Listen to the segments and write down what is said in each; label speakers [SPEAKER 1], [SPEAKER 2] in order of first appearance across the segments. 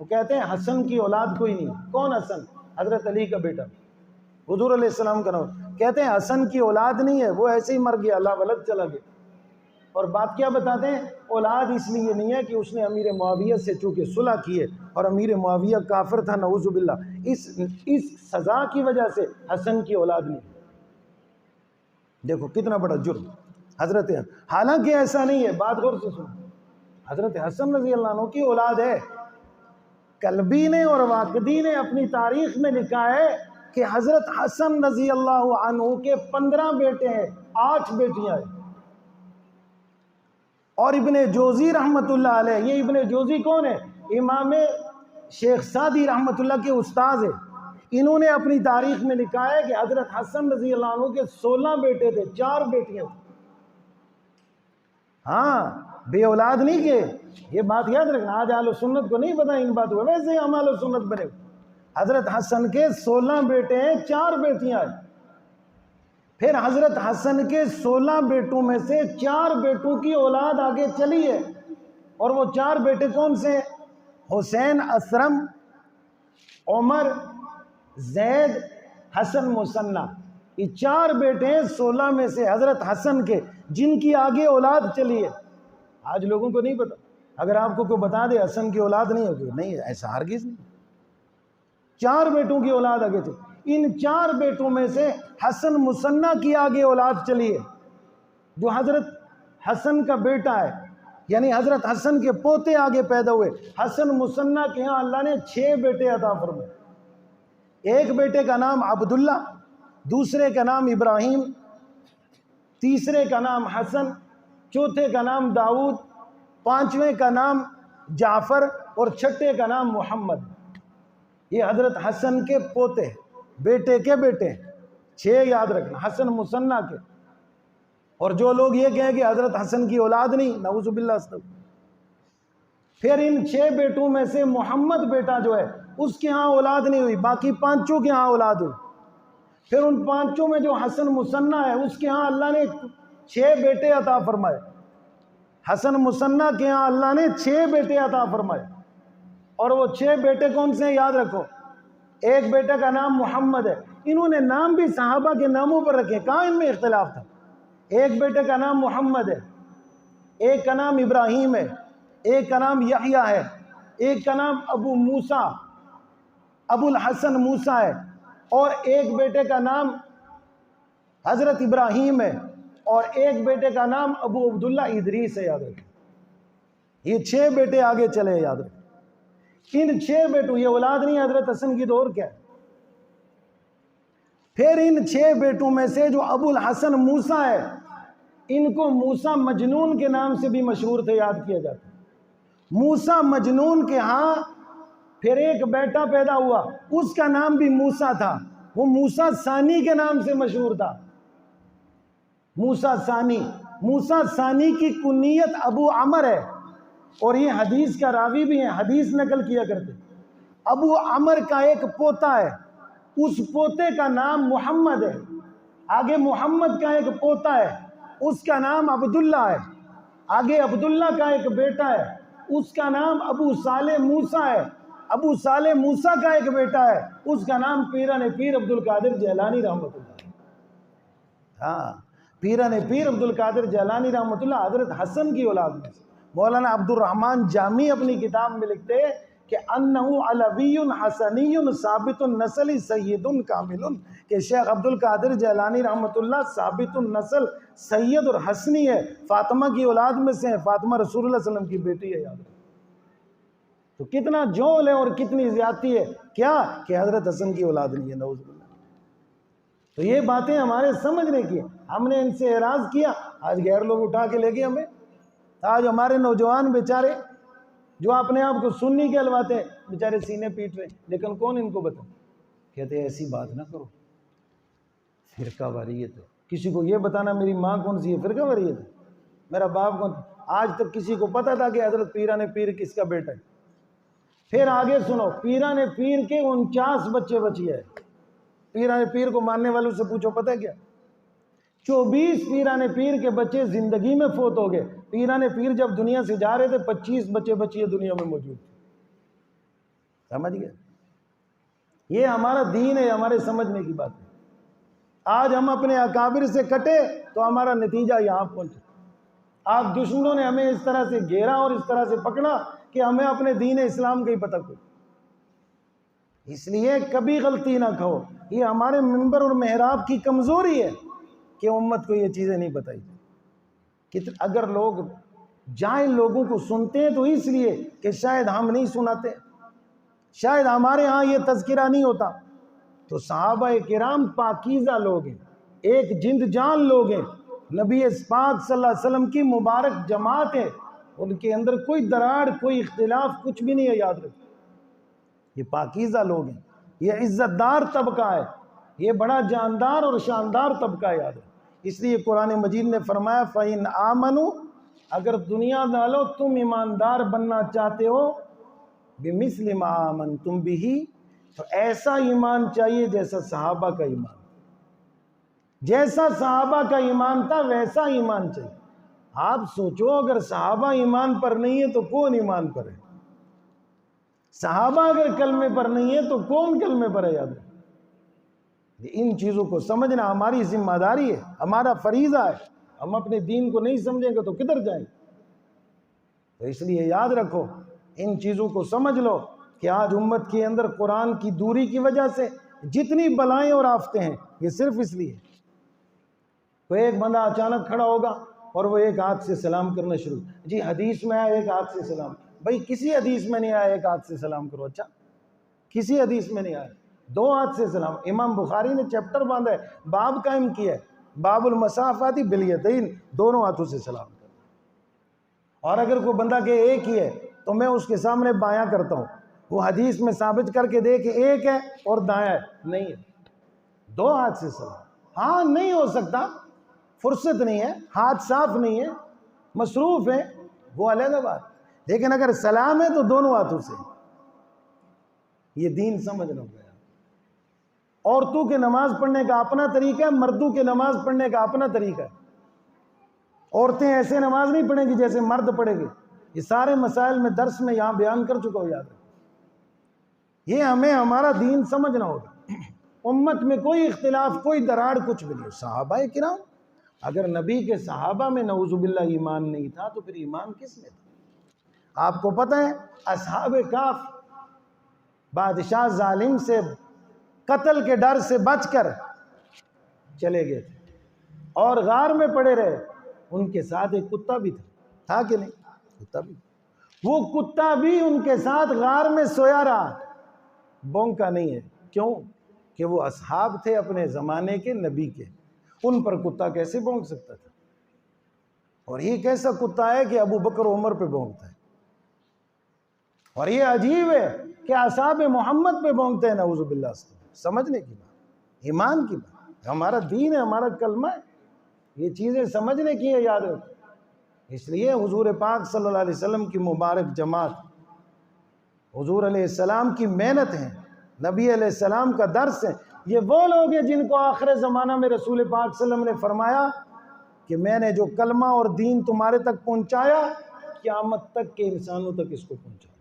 [SPEAKER 1] وہ کہتے ہیں حسن کی اولاد کوئی نہیں. کون حسن؟ حضرت علی کا بیٹا، حضور علیہ السلام کا نام. کہتے ہیں حسن کی اولاد نہیں ہے، وہ ایسے ہی مر گیا، اللہ ولد چلا گیا. اور بات کیا بتاتے ہیں؟ اولاد اس لیے نہیں ہے کہ اس نے امیر معاویہ سے چونکہ صلح کی ہے اور امیر معاویہ کافر تھا نعوذ باللہ، اس سزا کی وجہ سے حسن کی اولاد نہیں. دیکھو کتنا بڑا جرم حضرت. حالانکہ ایسا نہیں ہے، بات غور سے سنو. حضرت حسن رضی اللہ عنہ کی اولاد ہے. کلبی نے اور واقدی نے اپنی تاریخ میں لکھا ہے کہ حضرت حسن رضی اللہ عنہ کے 15 بیٹے ہیں، 8 بیٹیاں ہیں. اور ابن جوزی رحمت اللہ علیہ، یہ ابن جوزی کون ہے؟ امام شیخ سعدی رحمت اللہ کے استاذ ہیں. انہوں نے اپنی تاریخ میں لکھا ہے کہ حضرت حسن رضی اللہ عنہ کے 16 بیٹے تھے، 4 بیٹیاں تھیں. ہاں بے اولاد نہیں کہ یہ بات یاد رکھنا. آج اہل سنت کو نہیں پتا ان باتوں، ویسے ہم اہل سنت بنے. حضرت حسن کے 16 بیٹے ہیں، 4 بیٹیاں ہیں. پھر حضرت حسن کے 16 بیٹوں میں سے 4 بیٹوں کی اولاد آگے چلی ہے. اور وہ 4 بیٹے کون سے ہیں؟ حسین اسرم، عمر، زید، حسن مثنی. یہ 4 بیٹے ہیں 16 میں سے حضرت حسن کے، جن کی آگے اولاد چلی ہے. آج لوگوں کو نہیں پتا. اگر آپ کو کوئی بتا دے حسن کی اولاد نہیں ہوگی، نہیں ایسا ہرگز نہیں. 4 بیٹوں کی اولاد آگے چلی. ان 4 بیٹوں میں سے حسن مثنی کی آگے اولاد چلی ہے، جو حضرت حسن کا بیٹا ہے. یعنی حضرت حسن کے پوتے آگے پیدا ہوئے. حسن مثنی کے ہاں اللہ نے 6 بیٹے عطا فرمائے. ایک بیٹے کا نام عبداللہ، دوسرے کا نام ابراہیم، تیسرے کا نام حسن، چوتھے کا نام داؤد، 5ویں کا نام جعفر اور 6ٹھے کا نام محمد. یہ حضرت حسن کے پوتے، بیٹے کے بیٹے 6 یاد رکھنا حسن مثنی کے. اور جو لوگ یہ کہیں کہ حضرت حسن کی اولاد نہیں، نعوذ باللہ استغفر. پھر ان 6 بیٹوں میں سے محمد بیٹا جو ہے اس کے ہاں اولاد نہیں ہوئی، باقی 5 کے ہاں اولاد ہوئی. پھر ان 5 میں جو حسن مثنی ہے اس کے ہاں اللہ نے 6 بیٹے عطا فرمائے. حسن مثنی کے ہاں اللہ نے 6 بیٹے عطا فرمائے. اور وہ 6 بیٹے کون سے ہیں یاد رکھو. ایک بیٹے کا نام محمد ہے. انہوں نے نام بھی صحابہ کے ناموں پر رکھے، کہاں ان میں اختلاف تھا. ایک بیٹے کا نام محمد ہے، ایک کا نام ابراہیم ہے، ایک کا نام یحییٰ ہے، ایک کا نام ابو موسیٰ، ابو الحسن موسیٰ ہے، اور ایک بیٹے کا نام حضرت ابراہیم ہے، اور ایک بیٹے کا نام ابو عبداللہ ادریس ہے. یاد رکھیں یہ 6 بیٹے آگے چلے. یاد رکھیں ان 6 بیٹوں، یہ اولاد نہیں حضرت حسن کی تو اور کیا ہے. پھر ان 6 بیٹوں میں سے جو ابو الحسن موسیٰ ہے، ان کو موسیٰ مجنون کے نام سے بھی مشہور تھے، یاد کیا جاتا ہے. موسیٰ مجنون کے ہاں پھر ایک بیٹا پیدا ہوا، اس کا نام بھی موسیٰ تھا. وہ موسیٰ ثانی کے نام سے مشہور تھا. موسیٰ ثانی، موسیٰ ثانی کی کنیت ابو عمر ہے، اور یہ حدیث کا راوی بھی ہیں، حدیث نقل کیا کرتے. ابو عمر کا ایک پوتا ہے، اس پوتے کا نام محمد ہے. آگے محمد کا ایک پوتا ہے، اس کا نام عبداللہ ہے. آگے عبداللہ کا ایک بیٹا ہے، اس کا نام ابو صالح موسیٰ ہے. ابو صالح موسیٰ کا ایک بیٹا ہے، اس کا نام پیران پیر عبد القادر جیلانی رحمۃ اللہ. ہاں پیران پیر عبد القادر جیلانی رحمۃ اللہ حضرت حسن کی اولاد میں سے. مولانا عبد الرحمن جامی اپنی کتاب میں لکھتے ہیں کہ انہو علوی حسنی ثابت النسل سید کامل، کہ شیخ عبد القادر جیلانی رحمۃ اللہ ثابت النسل سید اور حسنی ہے، فاطمہ کی اولاد میں سے ہیں. فاطمہ رسول اللہ صلی اللہ علیہ وسلم کی بیٹی ہے. یاد تو کتنا جول ہے اور کتنی زیادتی ہے، کیا کہ حضرت حسن کی اولاد نہیں ہے، نعوذ باللہ. تو یہ باتیں ہمارے سمجھنے کی. ہم نے ان سے اعراض کیا، آج غیر لوگ اٹھا کے لے گئے ہمیں. آج ہمارے نوجوان بیچارے جو اپنے آپ کو سنی کہلواتے ہیں، بیچارے سینے پیٹ رہے. لیکن کون ان کو بتا، کہتے ہیں ایسی بات نہ کرو، فرقہ واریت ہے. کسی کو یہ بتانا میری ماں کون سی ہے، فرقہ واریت ہے. میرا باپ کون، آج تک کسی کو پتا تھا کہ حضرت پیران پیر کس کا بیٹا ہے. پھر آگے سنو، پیران پیر کے 49 بچے بچے ہیں. پیران پیر کو ماننے والوں سے پوچھو پتہ ہے کیا، 24 پیران پیر کے بچے زندگی میں فوت ہو گئے. پیران پیر جب دنیا سے جا رہے تھے 25 بچے بچے دنیا میں موجود تھے. سمجھ گئے؟ یہ ہمارا دین ہے، ہمارے سمجھنے کی بات ہے۔ آج ہم اپنے اکابر سے کٹے تو ہمارا نتیجہ یہاں پہنچا۔ آج دشمنوں نے ہمیں اس طرح سے گھیرا اور اس طرح سے پکڑا کہ ہمیں اپنے دین اسلام کا ہی پتہ کوئی۔ اس لیے کبھی غلطی نہ کھو، یہ ہمارے منبر اور محراب کی کمزوری ہے کہ امت کو یہ چیزیں نہیں بتائی کہ اگر لوگ جاہل لوگوں کو سنتے ہیں تو اس لیے کہ شاید ہم نہیں سناتے، شاید ہمارے ہاں یہ تذکرہ نہیں ہوتا۔ تو صحابہ کرام پاکیزہ لوگ ہیں، ایک جند جان لوگ ہیں، نبی پاک صلی اللہ علیہ وسلم کی مبارک جماعت ہے، ان کے اندر کوئی دراڑ، کوئی اختلاف، کچھ بھی نہیں ہے، یاد رکھیں۔ یہ پاکیزہ لوگ ہیں، یہ عزت دار طبقہ ہے، یہ بڑا جاندار اور شاندار طبقہ ہے، یاد رکھیں۔ اس لیے قرآن مجید نے فرمایا فَإِنْ آمَنُوا، اگر دنیا والو تم ایماندار بننا چاہتے ہو، بِمِثْلِ مَا آمَنْتُمْ بِهِ، تو ایسا ایمان چاہیے جیسا صحابہ کا ایمان، جیسا صحابہ کا ایمان تھا ویسا ایمان چاہیے۔ آپ سوچو اگر صحابہ ایمان پر نہیں ہے تو کون ایمان پر ہے؟ صحابہ اگر کلمے پر نہیں ہے تو کون کلمے پر ہے؟ یاد رکھیں، ان چیزوں کو سمجھنا ہماری ذمہ داری ہے، ہمارا فریضہ ہے۔ ہم اپنے دین کو نہیں سمجھیں گے تو کدھر جائیں گے؟ تو اس لیے یاد رکھو، ان چیزوں کو سمجھ لو کہ آج امت کے اندر قرآن کی دوری کی وجہ سے جتنی بلائیں اور آفتیں ہیں، یہ صرف اس لیے۔ کوئی ایک بندہ اچانک کھڑا ہوگا اور وہ ایک ہاتھ سے سلام کرنا شروع، جی حدیث میں آیا ایک ہاتھ سے سلام، بھائی کسی حدیث میں نہیں آیا ایک ہاتھ سے سلام کرو، اچھا کسی حدیث میں نہیں آیا، دو ہاتھ سے سلام۔ امام بخاری نے چیپٹر باندھا ہے، باب قائم کیا ہے، باب المصافحۃ بالیدین، دونوں ہاتھوں سے سلام کرنا۔ اور اگر کوئی بندہ کہ ایک ہی ہے تو میں اس کے سامنے بایاں کرتا ہوں، وہ حدیث میں ثابت کر کے دے کہ ایک ہے اور دایاں ہے، نہیں ہے، دو ہاتھ سے سلام۔ ہاں نہیں ہو سکتا، فرصت نہیں ہے، ہاتھ صاف نہیں ہے، مصروف ہے، وہ علیحدہ بات، لیکن اگر سلام ہے تو دونوں ہاتھوں سے۔ یہ دین سمجھنا ہوگا۔ عورتوں کے نماز پڑھنے کا اپنا طریقہ ہے، مردوں کے نماز پڑھنے کا اپنا طریقہ ہے۔ عورتیں ایسے نماز نہیں پڑھیں گی جیسے مرد پڑھے گی، یہ سارے مسائل میں درس میں یہاں بیان کر چکا ہوں، یاد رکھیں۔ یہ ہمیں ہمارا دین سمجھنا ہوگا۔ امت میں کوئی اختلاف، کوئی دراڑ، کچھ بھی نہیں۔ صحابہ کرام، اگر نبی کے صحابہ میں نعوذ باللہ ایمان نہیں تھا تو پھر ایمان کس میں تھا؟ آپ کو پتہ ہے اصحاب کہف بادشاہ ظالم سے قتل کے ڈر سے بچ کر چلے گئے تھے اور غار میں پڑے رہے، ان کے ساتھ ایک کتا بھی تھا کہ نہیں؟ کتا بھی، وہ کتا بھی ان کے ساتھ غار میں سویا رہا، بونکا نہیں ہے۔ کیوں؟ کہ وہ اصحاب تھے اپنے زمانے کے نبی کے، ان پر کتا کیسے بونک سکتا تھا؟ اور یہ کیسا کتا ہے کہ ابو بکر عمر پہ بونکتا ہے؟ اور یہ عجیب ہے کہ اصحاب محمد پہ بونکتے ہیں، نعوذ باللہ سے۔ سمجھنے کی بات، ایمان کی بات، ہمارا دین ہے، ہمارا کلمہ ہے، یہ چیزیں سمجھنے کی ہے، یاد رکھو۔ اس لیے حضور پاک صلی اللہ علیہ وسلم کی مبارک جماعت، حضور علیہ السلام کی محنت ہے، نبی علیہ السلام کا درس ہے، یہ وہ لوگ ہیں جن کو آخر زمانہ میں رسول پاک صلی اللہ علیہ وسلم نے فرمایا کہ میں نے جو کلمہ اور دین تمہارے تک پہنچایا، قیامت تک کے انسانوں تک اس کو پہنچایا۔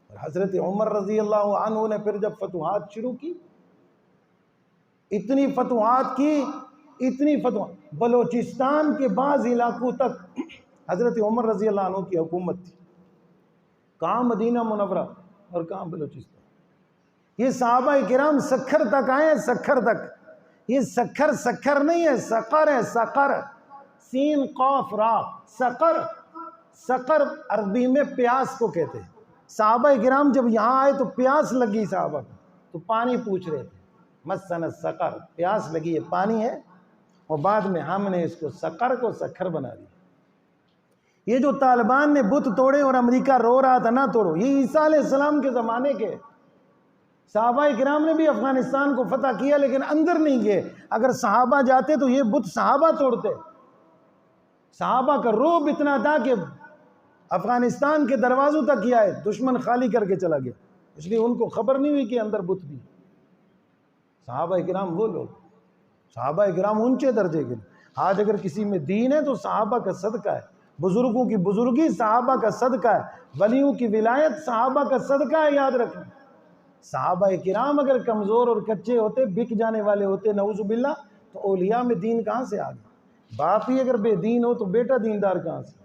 [SPEAKER 1] اور حضرت عمر رضی اللہ عنہ نے پھر جب فتوحات شروع کی، اتنی فتوحات کی، اتنی فتوحات، بلوچستان کے بعض علاقوں تک حضرت عمر رضی اللہ عنہ کی حکومت تھی۔ کہاں مدینہ منورہ اور کہاں بلوچستان۔ یہ صحابہ کرام سکھر تک آئے ہیں، سکھر تک۔ یہ سکھر نہیں ہے، سقر ہے، سقر، سین قاف را، سقر۔ سقر عربی میں پیاس کو کہتے ہیں۔ صحابہ کرام جب یہاں آئے تو پیاس لگی صحابہ کو، تو پانی پوچھ رہے تھے، مسنا سقر، پیاس لگی ہے، پانی ہے؟ اور بعد میں ہم نے اس کو سقر کو سکھر بنا دیا۔ یہ جو طالبان نے بت توڑے اور امریکہ رو رہا تھا نہ توڑو، یہ عیسیٰ علیہ السلام کے زمانے کے۔ صحابہ کرام نے بھی افغانستان کو فتح کیا لیکن اندر نہیں گئے۔ اگر صحابہ جاتے تو یہ بت صحابہ توڑتے۔ صحابہ کا رعب اتنا تھا کہ افغانستان کے دروازوں تک ہی آئے، دشمن خالی کر کے چلا گیا، اس لیے ان کو خبر نہیں ہوئی کہ اندر بت بھی۔ صحابہ کرام وہ لوگ، صحابہ کرام اونچے درجے کے۔ آج اگر کسی میں دین ہے تو صحابہ کا صدقہ ہے، بزرگوں کی بزرگی صحابہ کا صدقہ ہے، ولیوں کی ولایت صحابہ کا صدقہ ہے، یاد رکھیں۔ صحابہ کرام اگر کمزور اور کچے ہوتے، بک جانے والے ہوتے نعوذ باللہ، تو اولیاء میں دین کہاں سے آ گیا؟ باپ ہی اگر بے دین ہو تو بیٹا دیندار کہاں سے؟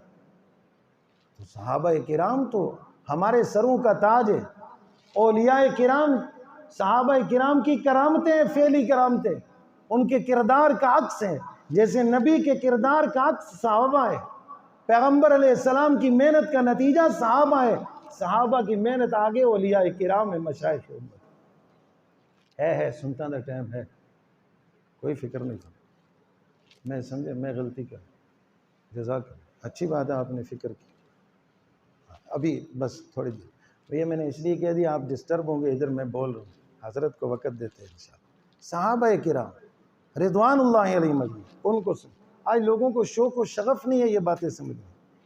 [SPEAKER 1] تو صحابہ کرام تو ہمارے سروں کا تاج ہے۔ اولیاء کرام، صحابہ کرام کی کرامتیں ہیں، فعلی کرامتیں، ان کے کردار کا عکس ہیں، جیسے نبی کے کردار کا عکس صحابہ ہے، پیغمبر علیہ السلام کی محنت کا نتیجہ صحابہ ہے، صحابہ کی محنت آگے اولیاء کرام ہے، مشائخ امت ہے سنتا دا ٹائم ہے، کوئی فکر نہیں کرو، میں سمجھے میں غلطی کر، جزاک اللہ، اچھی بات ہے آپ نے فکر کی۔ ابھی بس تھوڑی دیر یہ میں نے اس لیے کہہ دیا، آپ ڈسٹرب ہوں گے، ادھر میں بول رہا ہوں، حضرت کو وقت دیتے ہیں انشاءاللہ۔ صحابہ کرام رضوان اللہ علیہ مجمعین، ان کو آج لوگوں کو شوق و شغف نہیں ہے یہ باتیں سمجھنے،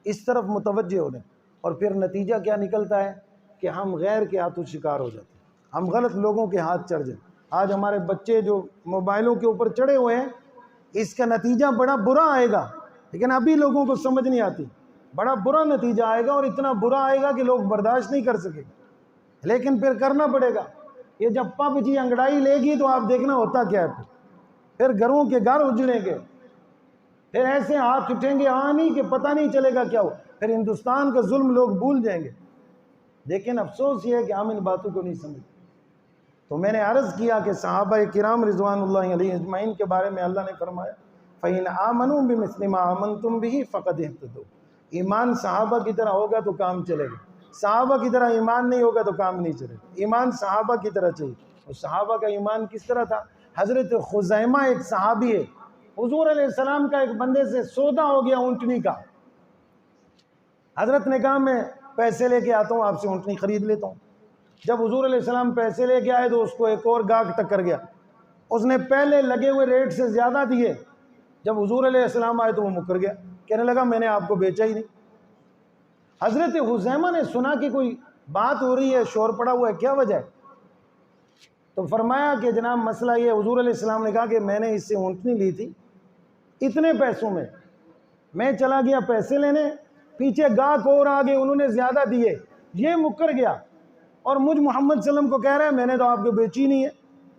[SPEAKER 1] اس طرف متوجہ ہو رہے ہیں، اور پھر نتیجہ کیا نکلتا ہے کہ ہم غیر کے ہاتھوں شکار ہو جاتے ہیں، ہم غلط لوگوں کے ہاتھ چڑھ جائیں۔ آج ہمارے بچے جو موبائلوں کے اوپر چڑھے ہوئے ہیں، اس کا نتیجہ بڑا برا آئے گا، لیکن ابھی لوگوں کو سمجھ نہیں آتی، بڑا برا نتیجہ آئے گا، اور اتنا برا آئے گا کہ لوگ برداشت نہیں کر سکے، لیکن پھر کرنا پڑے گا۔ یہ جب پب جی انگڑائی لے گی تو آپ دیکھنا ہوتا کیا ہے، پھر گھروں کے گھر اجڑیں گے، پھر ایسے ہاتھ اٹھیں گے نہیں کہ پتہ نہیں چلے گا کیا ہو، پھر ہندوستان کا ظلم لوگ بھول جائیں گے۔ لیکن افسوس یہ ہے کہ ہم ان باتوں کو نہیں سمجھتے۔ تو میں نے عرض کیا کہ صحابہ کرام رضوان اللہ علیہ اجمعین کے بارے میں اللہ نے فرمایا فَإِنْ آمَنُوا بِمِثْلِ مَا آمَنْتُمْ بِهِ فَقَدْ اهْتَدَوْا، ایمان صحابہ کی طرح ہوگا تو کام چلے گا، صحابہ کی طرح ایمان نہیں ہوگا تو کام نہیں چلے گا، ایمان صحابہ کی طرح چاہیے۔ اور صحابہ کا ایمان کس طرح تھا؟ حضرت خزیمہ ایک صحابی ہے، حضور علیہ السلام کا ایک بندے سے سودا ہو گیا اونٹنی کا، حضرت نے کہا میں پیسے لے کے آتا ہوں، آپ سے اونٹنی خرید لیتا ہوں۔ جب حضور علیہ السلام پیسے لے کے آئے تو اس کو ایک اور گاہک ٹکر گیا، اس نے پہلے لگے ہوئے ریٹ سے زیادہ دیے، جب حضور علیہ السلام آئے تو وہ مکر گیا، کہنے لگا میں نے آپ کو بیچا ہی نہیں۔ حضرت خزیمہ نے سنا کہ کوئی بات ہو رہی ہے، شور پڑا ہوا ہے، کیا وجہ ہے؟ تو فرمایا کہ جناب مسئلہ یہ، حضور علیہ السلام نے کہا کہ میں نے اس سے اونٹنی لی تھی اتنے پیسوں میں چلا گیا پیسے لینے، پیچھے گاہک اور آگے انہوں نے زیادہ دیے، یہ مکر گیا اور مجھ محمد صلی اللہ علیہ وسلم کو کہہ رہا ہے میں نے تو آپ کو بیچی نہیں ہے،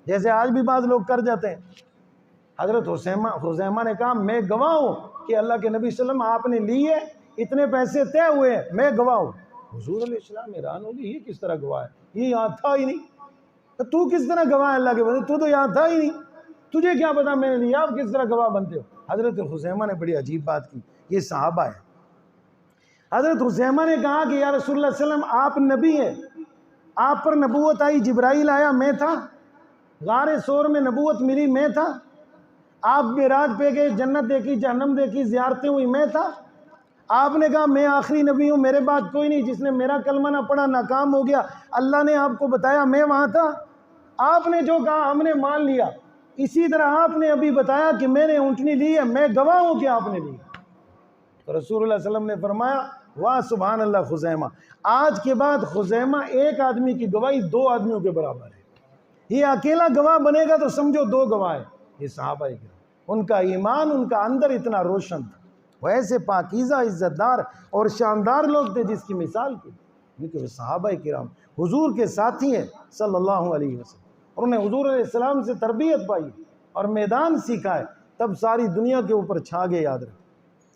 [SPEAKER 1] جیسے آج بھی بعض لوگ کر جاتے ہیں۔ حضرت خزیمہ نے کہا میں گواہ ہوں کہ اللہ کے نبی صلی اللہ علیہ وسلم آپ نے لی ہے، اتنے پیسے طے ہوئے ہیں، میں گواہ ہوں۔ حضور علیہ السلام حیران ہو گئے، یہ کس طرح گواہ ہے، یہ یہاں تھا ہی نہیں، تو کس طرح گواہ ہے اللہ کے بندے، تو یہاں تھا ہی نہیں، تجھے کیا پتا میں نے لیا، آپ کس طرح گواہ بنتے ہو؟ حضرت خزیمہ نے بڑی عجیب بات کی، یہ صحابہ ہے۔ حضرت خزیمہ نے کہا کہ یا رسول اللہ صلی اللہ علیہ وسلم آپ نبی ہیں، آپ پر نبوت آئی، جبرائیل آیا، میں تھا، غار ثور میں نبوت ملی، میں تھا، آپ معراج پہ گئے، جنت دیکھی، جہنم دیکھی، زیارتیں ہوئی، میں تھا، آپ نے کہا میں آخری نبی ہوں، میرے بعد کوئی نہیں، جس نے میرا کلمہ نہ پڑھا ناکام ہو گیا، اللہ نے آپ کو بتایا، میں وہاں تھا، آپ نے جو کہا ہم نے مان لیا، اسی طرح آپ نے ابھی بتایا کہ میں نے اونٹنی لی ہے، میں گواہ ہوں کہ آپ نے لی۔ تو رسول اللہ صلی اللہ علیہ وسلم نے فرمایا واہ سبحان اللہ خزیمہ، آج کے بعد خزیمہ ایک آدمی کی گواہی 2 آدمیوں کے برابر ہے، یہ اکیلا گواہ بنے گا تو سمجھو 2 گواہ ہیں۔ یہ صحابہ کرام، ان کا ایمان ان کا اندر اتنا روشن تھا، وہ ایسے پاکیزہ عزت دار اور شاندار لوگ تھے جس کی مثال کی، کیونکہ وہ صحابہ کرام حضور کے ساتھی ہیں صلی اللہ علیہ وسلم، اور انہیں حضور علیہ السلام سے تربیت پائی اور میدان سیکھا ہے، تب ساری دنیا کے اوپر چھا گئے، یاد رکھیں۔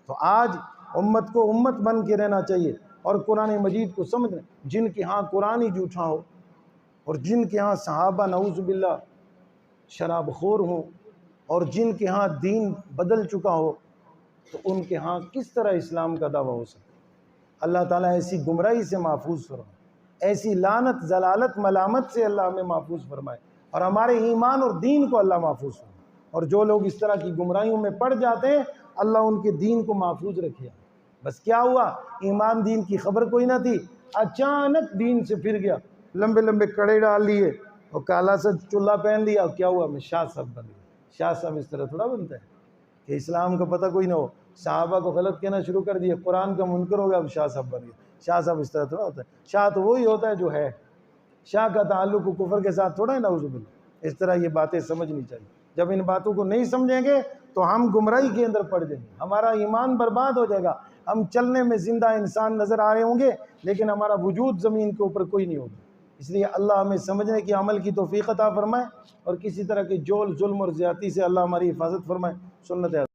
[SPEAKER 1] تو آج امت کو امت بن کے رہنا چاہیے اور قرآن مجید کو سمجھنا، جن کے ہاں قرآن ہی جھوٹا ہو اور جن کے ہاں صحابہ نعوذ باللہ شراب خور ہوں اور جن کے ہاں دین بدل چکا ہو، تو ان کے ہاں کس طرح اسلام کا دعویٰ ہو سکتا؟ اللہ تعالیٰ ایسی گمراہی سے محفوظ فرمائے، ایسی لعنت ضلالت ملامت سے اللہ ہمیں محفوظ فرمائے، اور ہمارے ایمان اور دین کو اللہ محفوظ فرمائے، اور جو لوگ اس طرح کی گمراہیوں میں پڑ جاتے ہیں اللہ ان کے دین کو محفوظ رکھے۔ بس کیا ہوا، ایمان دین کی خبر کوئی نہ تھی، اچانک دین سے پھر گیا، لمبے لمبے کڑے ڈال لیے اور کالا سا چولہا پہن لیا، اور کیا ہوا، میں شاہ صاحب بن گیا۔ شاہ صاحب اس طرح تھوڑا بنتا ہے کہ اسلام کا پتہ کوئی نہ ہو، صحابہ کو غلط کہنا شروع کر دیا، قرآن کا منکر ہو گیا، اب شاہ صاحب بن گیا۔ شاہ صاحب اس طرح تھوڑا ہوتا ہے، شاہ تو وہی ہوتا ہے جو ہے، شاہ کا تعلق کفر کے ساتھ تھوڑا ہے، نعوذ باللہ۔ اس طرح یہ باتیں سمجھنی چاہیے، جب ان باتوں کو نہیں سمجھیں گے تو ہم گمراہی کے اندر پڑ جائیں گے، ہمارا ایمان برباد ہو جائے گا، ہم چلنے میں زندہ انسان نظر آ رہے ہوں گے لیکن ہمارا وجود زمین کے اوپر کوئی نہیں ہوگا۔ اس لیے اللہ ہمیں سمجھنے کی عمل کی توفیق عطا فرمائے، اور کسی طرح کے جول ظلم اور زیادتی سے اللہ ہماری حفاظت فرمائے۔ سنت ہے۔